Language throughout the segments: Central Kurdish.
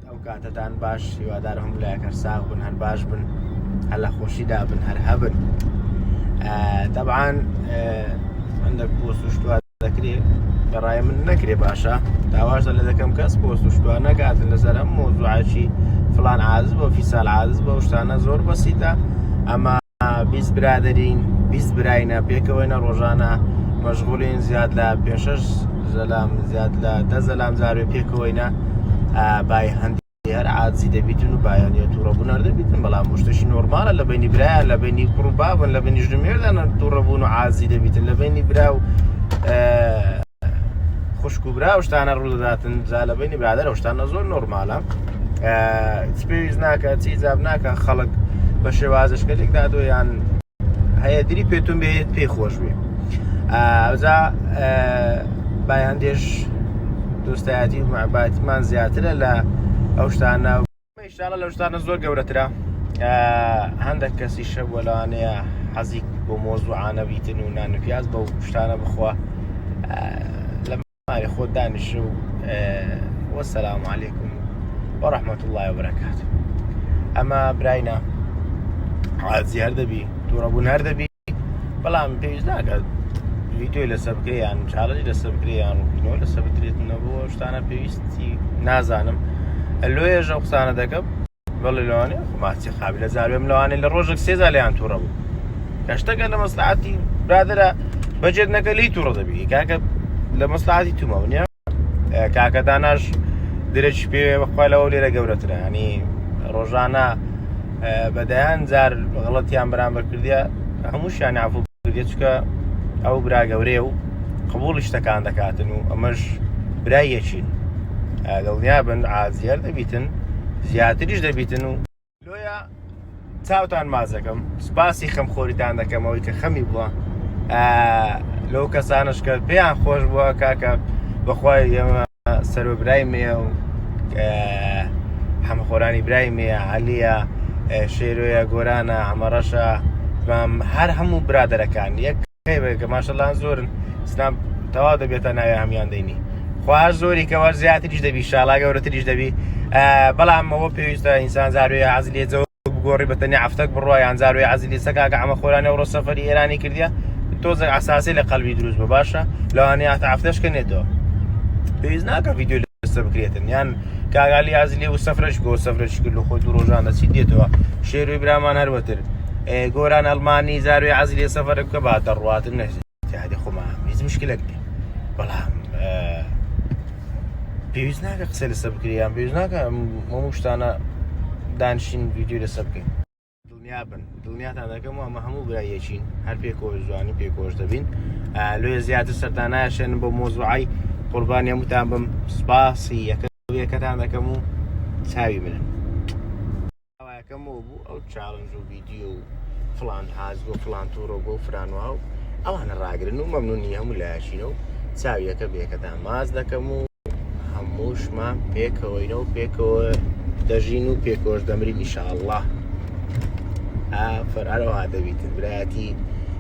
ئەو کاتتان باش هیوادار هەموو لایەکە ساغ بن هەر باش بن هەر لە خۆشیدا بن هەر هەبن طبعاً هەندێک پۆست و شتووە دەکرێت بەڕای من نەکرێ باشە داواشە لە دەکەم کەس پۆست و شتووە نەکاتن لەسەر ئەم مۆزوعاتی فلان عازز بە فیسال عازز بە شتانە زۆر بەسیتە ئەمە 20 برادرین 20 براینە پێکەوەینە ڕۆژانە مەشغولین زیاد لە 5-6 زەلام زیاد لە 10 زەلام زاروێ پێکەوەینە بای هەندی هەر عازی دەبیتن و بایانیە تووڕەبوون هەر دەبیتن بەڵام شتێکی نۆرمالە لە بینی برایە لە بینی کوڕ و بابن لە بینی ژمێردانە تووڕەبوون و عازی دەبیتن لە بینی برا و خوشک و برا و شتانە ڕوودەداتن جا لە بینی برادەرە و شتانە زۆر نۆرمالە هیچ پێویست ناکە چی جاب ناکە خەڵک بە شێوازشکەلێکدا دۆیان هەیە دری پێتون بێت پێی خۆش بێ ئەوجا بای هەندێش دۆستایەتی و معباتیمان زیاترە لە ئەو شتانە ئینشاڵڵا لەو شتانە زۆر گەورەترە هەندێک کەسی شەو وەلانەیە حەزی بۆ مۆزوعانە بیتن و نانوپیاز بەو شتانە بخوا لە ماری خۆت دانیشە و وەسەلام عەلەیکم وەڕەحمەت الله وبەرەکاتوه ئەمە براینە عازی هەر دەبی تووڕەبوون هەر دەبی بەڵام پێویست ناکات ڤیدیۆی لەسەر بکرێ یان چاڵەجی لەسەر بکرێ یان ڕووبینەوە لەسەر بکرێتنەوە بۆ شتانە پێویستی نازانم لۆیەژە قسانە دەکەم بەڵێ لەوانێ ماچی خابی لە زاروێم لەوانێ لە ڕۆژێک 3 زار لەیان تووڕە بوو کە شتەکە لە مەسلحەتی برادەرە بەجێت نەکە لی تووڕە دەبی کاکە لە مەسلحەتی تومەوە نییە کاکە داناش درێکی پێ بەخوای لەوە لێرە گەورەترە ینی ڕۆژانە بەدەیان جار غەڵەتیان بەرامبەر کردیە هەمووشیان عەفو کردێ چونکە ئەو برا گەورەیە و قبوڵی شتەکان دەکاتن و ئەمەش برایەکین دڵنیا بن عازیەر دەبیتن زیاتریش دەبیتن و لۆیە چاوتان مازەکەم سپاسی خەمخۆریتان دەکەمەوەی کە خەمی بووە لەو کەسانش کە پێیان خۆش بووە کاکە بەخوای ئێمە سەرۆ برای مێ و هەمەخۆرانی برای مێ عەلیە شێرۆیە گۆرانە ئەمەڕەشە هەر هەموو برادەرەکان یەک کە ماشەڵڵا زۆرن سلام تەواو دەبێتە ناوی هەمیان دەینی خواش زۆری کەوە زیاتریش دەبی شاڵا گەورەتریش دەبی بەڵام ئەوە پێویستە ئینسان زاروێ حەزی لێ جەوە بگۆڕی بەتەنیا عەفتەک بڕۆ یان زاروێ حەزی لێ سەکا کە ئەمەخۆرانی ئەوڕۆ سەفەری ئێرانی کردیە تۆزێک ئەساسی لە قەڵبی دروست بە باشە لەوانەیە هەتا عەفتەش کەنێتەوە پێویست ناکە ڤیدیۆ لەسەر بکرێتن یان کاگالی حەزی لێ و سەفرەش بۆ سەفرەش کرد لە خۆی دوو ڕۆژانە چی دێتەوە شێروی برامان هەروەتر گۆران ئەڵمانی زاروێ حەزی لێ سەفەرە بکە باتە ڕواتر نەهادی خۆمان هیچ مشکلەک نیە بەڵام پێویست ناکە قسە لەسەر بکرێ یان پێویست ناکە هەموو شتانە دانیشین ڤیدیۆ لەسەر بکەین دڵنیا بن دڵنیاتان دەکەم ئەمە هەموو برایەکین هەر پێکۆش جوانی پێکۆش دەبین لۆیە زیاتر سەرتان نایەشێنن بۆ مۆزوعی قوربانی هەمووتان بم سپاسی یەکەتان دەکەم و چاوی منن ئەوەکەمەوە بوو ئەو چاڵنج و ڤیدیۆ و فڵان حاز بۆ فڵان تووڕە بۆ فرانوا و ئەوانە ڕاگرن و مەمنونی هەموو لایەشینە و چاویەکە بێکەتان ماز دەکەم و هەمووشمان پێکەوەینە و پێکەوە دەژین و پێکۆش دەمرین ئینشاءڵڵا هەروەها دەبیتن برایەتی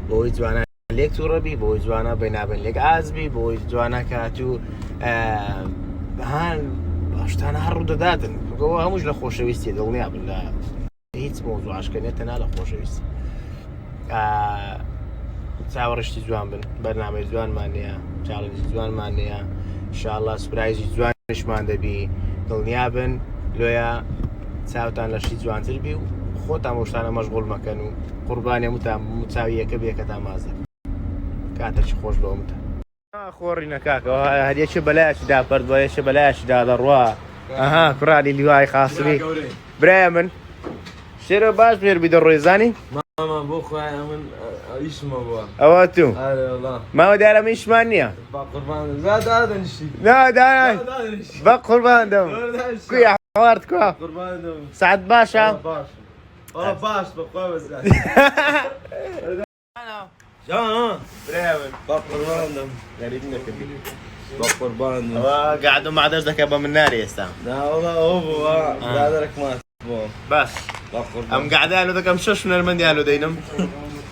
بۆی جوانە لێک تووڕەبی بۆی جوانە بەینابن لێک ئازبی بۆی جوانە کات و هەان باشتانە هەر ڕوودەداتن ئەوە هەمووش لە خۆشەویستی دڵنیا بن لە هیچ مۆزوعشکەنێت تەنها لە خۆشەویستی چاوەڕشتی جوان بن بەرنامەی جوانمان نییە چاڵنجی جوانمان نییە ئینشاءڵڵا سوپرایزی جوانشمان دەبی دڵنیا بن لۆیە چاوتان لەشی جوانتر بی و خۆتان بۆ شتانە مەشغوڵ مەکەن و قوربانی هەمووتان چاویەکە بێکەتان ماز دەکەن کاتێکی خۆش بەوەمتە خۆڕینە کاکەوە هەریەکە بەلایەکی داپەرد بۆ یەکە بەلایەکی دادەڕوا ئەها کوڕانی لیوای خاسمی برایە من شێرە باش پێربی دەڕۆی زانی بۆ خۆی من ئیشمە بووە ئەوە تو ماوە دیارە من ئیشمان نییە نادانیشتی بە قوربان دەم کوی حوارد کووە سعات باشە باش بەخوا بەزای برایە من بە قوربان دەم غەریب نەکردی بە قوربان دەم ئەوە گعد و مادەش دەکە بە من ناری ئێستا ناوەڵا ئەوە بووە برادەرێک ماس بووە باش ئەم گعدانو دەکەم 6 هونەرمەندیانو دەینم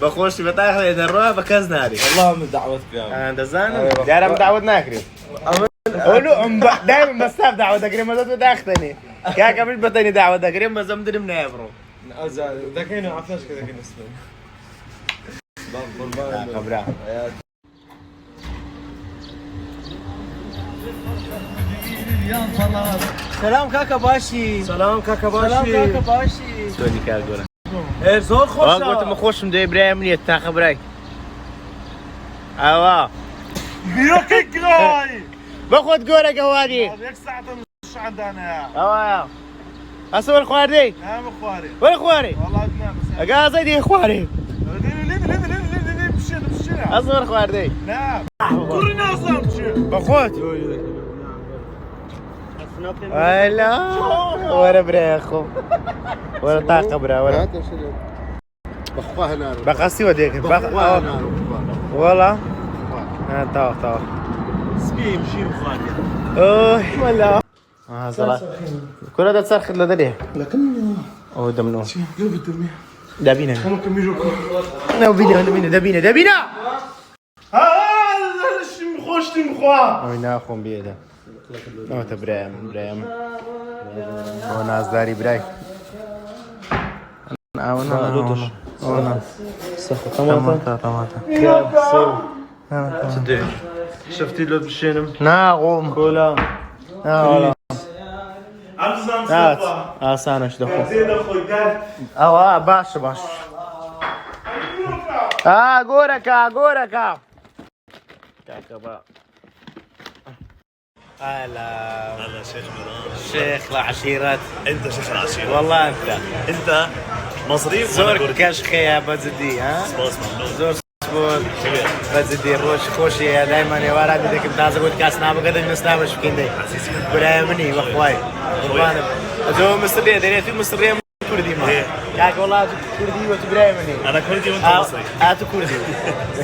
بەخۆشی بەتای هەڵێ دەڕوا بە کەس ناری والله من دعوت پیاوە دەزانم دیارە من داوت ناکرێت قولوا دائما بستاف دعوة دقريم ما زاد داختني كاكا مش بتاني دعوة دقريم ما زمدني من يبرو ده كانوا عفاش كده كان اسمه باب قربان خبرا سلام كاكا باشي سلام كاكا باشي سلام كاكا باشي سوني كاكورا ايه زور خوش قلت مخوش مدي ابراهيم نيت تا خبراي اوا بيوكي كراي باخد قورة قواري هذيك ساعة مش عندنا اوا اصور خواري نعم اخواري وين خواري والله نعم قاصد دي خواري مشينا اصور خواري نعم كلنا اصلا مشينا باخد ولا ورا بريخو ورا طاقة برا ورا بخواه نار بقصي وديك بخواه نار والله طاق طاق سبي مشي اخواني اوه ولا صراحة كل هذا تصرخ لدليه لكن اوه دمنو قلب الدمية دابينا ممكن يجوكم دابينا هذا الشيء مخوش تمخوا وين اخون بيدا او تبرايم او ناس داري براي انا صدق شفتي لو بشينم ناغم كولا والله عم صفا سانش دخو زيد اخوي قال باش غوركا كاكا با هلا شيخ مرام شيخ العشيرات انت شيخ العشيرة والله انت مصري زور كشخي يا بزدي ها باص ممنوع زور سبور بزدي روش خوشي دائما يا ولد بدك تازه قلت كاس نابا قدر نستابش في كندي برايمني واخواي قربان زو مصري دريتي مصري كردي ما كاك والله كردي وتبرايمني انا كردي وانت مصري هاتو كردي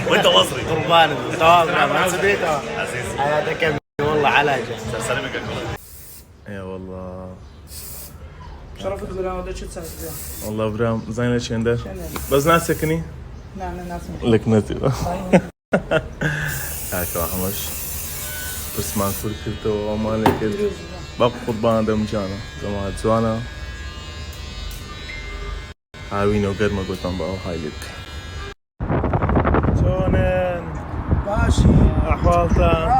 وانت مصري قربان تواضع ما صديت عزيزي حياتك والله علاجه سلامك يا كولا يا والله شرفت برام ده شو تسوي والله برام زينة شندر بس ناس سكني نعم ناس لك نتي هاكا حمش بس ما كل كلتو وما لك باب قربان دم جانا جماعة زوانا عاوينو قد ما قلت بقى هاي لك شونن باشي أحوالتا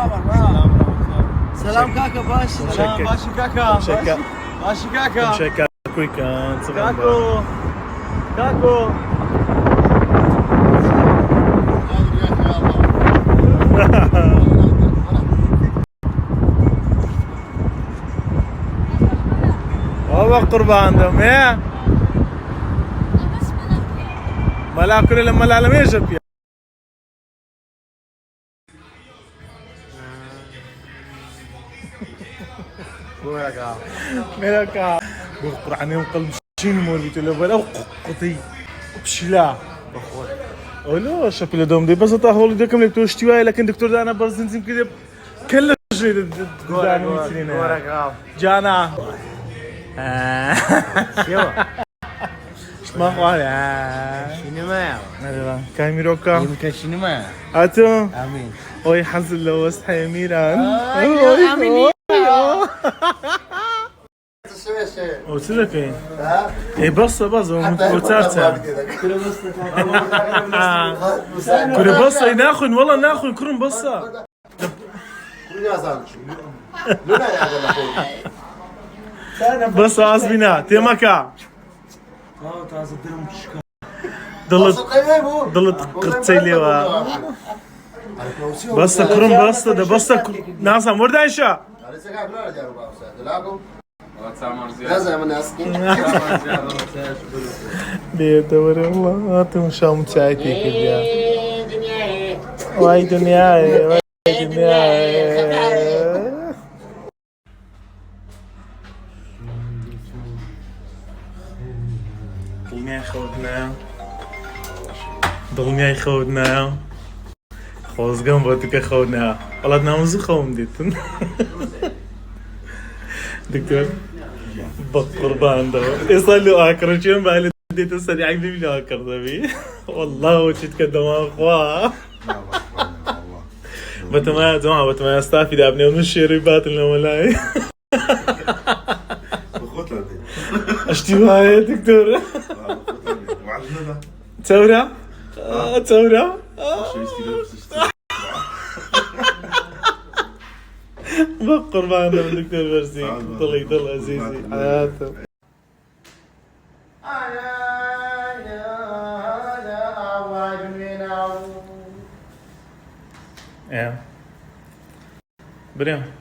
سلام كاكا باشي سلام باشي كاكا شكا باشي كاكا شكا كويكان كاكو كاكو والله قربان دم يا ملا كل لما العالمية جب ملكا بقرعني وقلب شين مول بيتو ولا قطي بشلا ولو شاف اللي دوم دي بس تاهول دي كم لك اشتواي لكن دكتور ده انا برزنزم كده كل شيء جانا ما قال شنو ما كاميروكا يمكن شنو ما اتو امين اوي حزل لو وسط ميران امين قلت لك ايه بص وتارتا كل بصة ناخن والله ناخن كرم بصة بصة عزبنا تيمكا ضلت قرتي لي بصة كرم بصة ده بصة ناسا مرد عيشة بيدور الله هاتم شام تساعتي كده واي دنياي واي دنياي ضلني خودنا خوز قم بوتك خودنا والله نامز خوم ديتن دكتور بقربان ده يصلوا اكر شيء بعد ديت السريع بيملي اكر ذبي والله وجدت كدما اخوا بتمايز جماعة بتمايز ستافي دابني ومشي باطل ولاي اشتي هاي دكتور ثورة ثورة بقر معنا من دكتور برسي طلع يضل عزيزي حياته يا بريم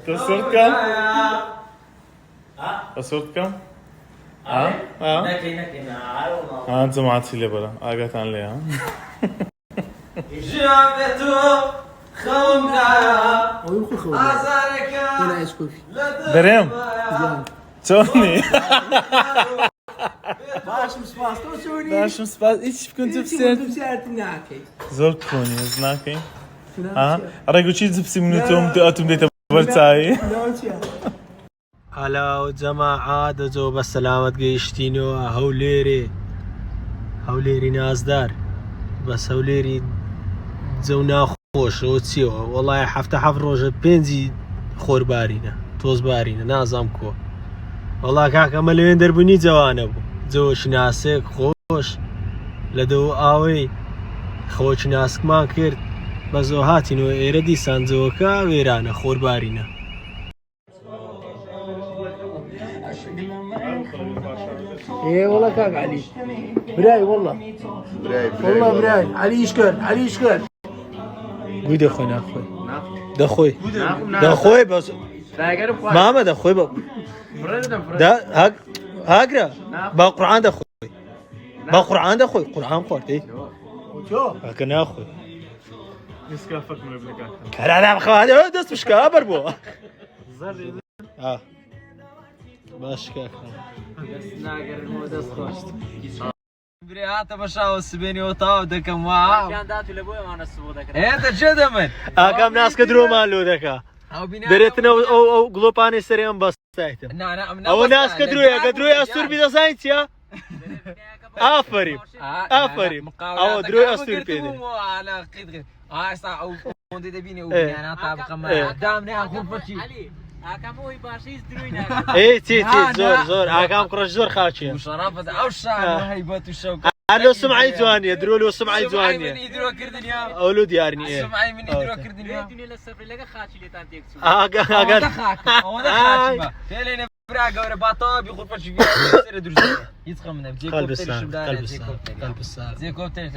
صورت كم؟ صورت كم؟ انت ما عاد في لي بلا اجت عن لي بريم توني Başım spastı söyleyeyim. داشم سباز ايش كنت بسير زول كوني زناكي ها راجو شي زبسي من توم تاتم ديت برتاي هلا جماعة دزو بسلامت گەیشتینەوە هەولێری نازدار بەس هەولێری جەو ناخۆشەوە چیەوە وەڵای هەفتە حەفت ڕۆژە پێنجی خۆربارینە تۆزبارینە نازام کۆ وەڵا کاکە ئەمە لەوێن دەربوونی جەوانە بوو جەوەشناسێک خۆش لە دەو ئاوەی خەوەشناسکمان کرد بە زۆ هاتینەوە ئێرە دیسان جەوەکە وێرانە خۆربارینە ايه والله كاك علي براي والله براي علي يشكر قول ده خوي ده خوي بس ماما ده خوي ده هاقرا بقرآن ده خوي قرآن قرت ايه هكذا اخوي نسكافك من ابنك لا هذا دست مش كابر بو باش كاك بري هاتا بشاو سبيني وطاو دكا معاه كان داتو لابويا معنا السبو دكا انت جدا من كم ناس كدرو مالو دكا دريتنا او غلوباني سريان بس سايتم او ناس كدرو يا استور بيدا ساينتيا افريم او درو استور بيدا على قيد او وندي دبيني وانا طابق ما دامني غرفتي اكاموي باشيز دروينا اي تي زور اكام كروش زور خاطشي مشرفه او الشعب هيبه الشوق الو سمعي زوانيه درو له سمعي سمعي زوانيه من يدرو كردنيا اولود يارني سمعي من يدرو كردنيا الدنيا للسفر لك خاطشي اللي تانتيك اقل خاطشي فعلا براغ ورا باطا بغرفه شبيه سير درجه يتخمن بجي كوبتر قلب الساعه زي كوبتر